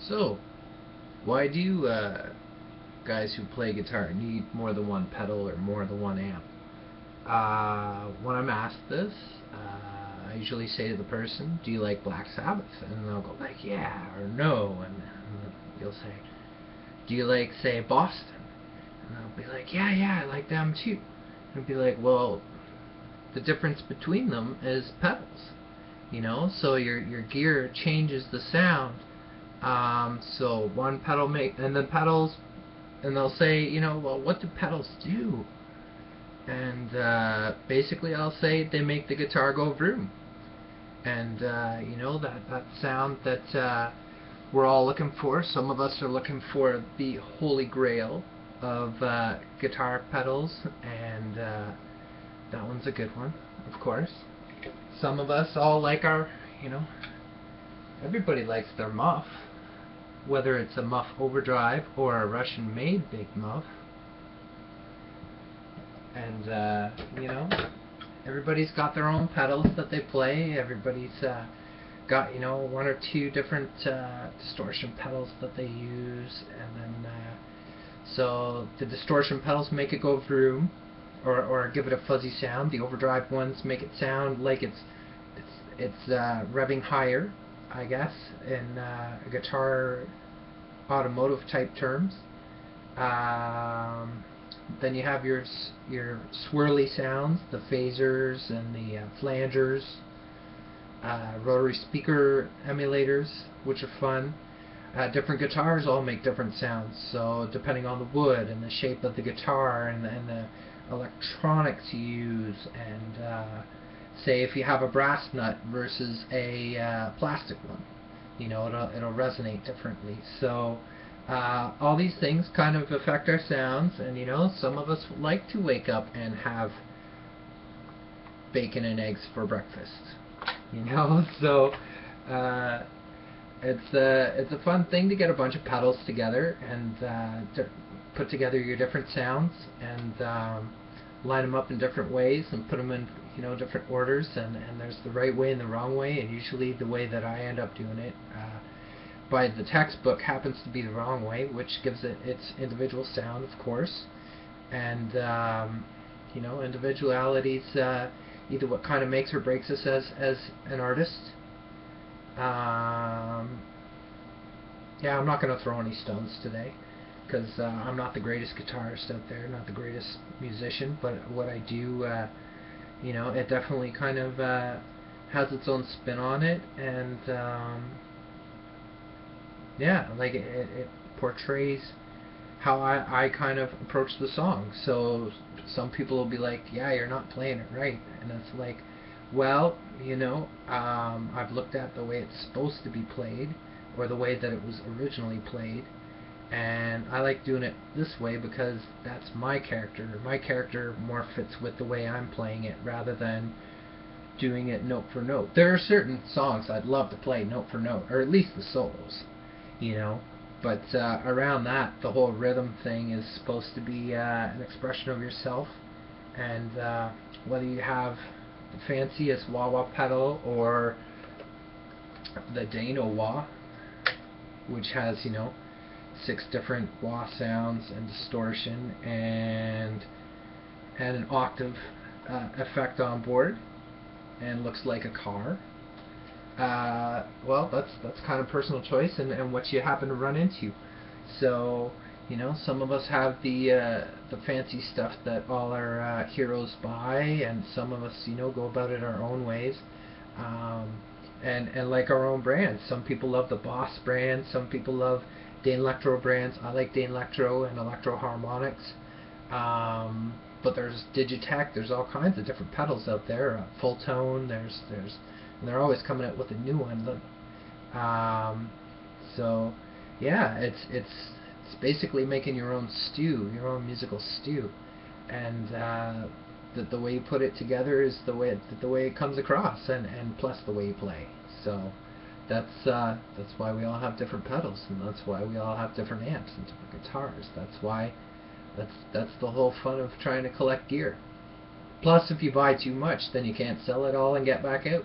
So, why do guys who play guitar need more than one pedal or more than one amp? When I'm asked this, I usually say to the person, "Do you like Black Sabbath?" And they'll go like, "Yeah" or "No," and you'll say, "Do you like, say, Boston?" And they'll be like, "Yeah, yeah, I like them too." And I'll be like, "Well, the difference between them is pedals, so your gear changes the sound. So one pedal and the pedals, and they'll say, well, what do pedals do?" And basically I'll say they make the guitar go vroom. And that sound that we're all looking for. Some of us are looking for the holy grail of guitar pedals, and that one's a good one, of course. Some of us all like everybody likes their muff, whether it's a muff overdrive or a Russian-made big muff. And everybody's got their own pedals that they play. Everybody's got one or two different distortion pedals that they use, and then so the distortion pedals make it go vroom, or give it a fuzzy sound. The overdrive ones make it sound like it's revving higher, I guess, in guitar automotive type terms. Then you have your swirly sounds, the phasers and the flangers, rotary speaker emulators, which are fun. Different guitars all make different sounds, so depending on the wood and the shape of the guitar and the electronics you use, and say if you have a brass nut versus a plastic one, it'll resonate differently. So all these things kind of affect our sounds, and some of us like to wake up and have bacon and eggs for breakfast. So it's a fun thing to get a bunch of pedals together and to put together your different sounds and line them up in different ways and put them in different orders, and there's the right way and the wrong way, and usually the way that I end up doing it by the textbook happens to be the wrong way, which gives it its individual sound, of course. And individuality's either what kind of makes or breaks us as an artist. Yeah, I'm not going to throw any stones today, because I'm not the greatest guitarist out there, not the greatest musician, but what I do, it definitely kind of has its own spin on it, and yeah, like it portrays how I kind of approach the song. So some people will be like, "Yeah, you're not playing it right," and it's like, well, I've looked at the way it's supposed to be played, or the way that it was originally played, and I like doing it this way because that's my character. My character more fits with the way I'm playing it rather than doing it note for note. There are certain songs I'd love to play note for note, or at least the solos, but around that, the whole rhythm thing is supposed to be an expression of yourself, and whether you have the fanciest wah-wah pedal or the Dano wah, which has 6 different wah sounds and distortion and an octave effect on board and looks like a car. Well, that's kind of personal choice and what you happen to run into. So some of us have the fancy stuff that all our heroes buy, and some of us go about it our own ways, and like our own brands. Some people love the Boss brand, some people love Dane Electro brands. I like Dane Electro and Electro-Harmonix. But there's Digitech, there's all kinds of different pedals out there. Full Tone, and they're always coming out with a new one. So yeah, it's basically making your own stew, your own musical stew, and the way you put it together is the way it comes across, and plus the way you play. So that's why we all have different pedals, and that's why we all have different amps and different guitars. That's the whole fun of trying to collect gear. Plus, if you buy too much, then you can't sell it all and get back out.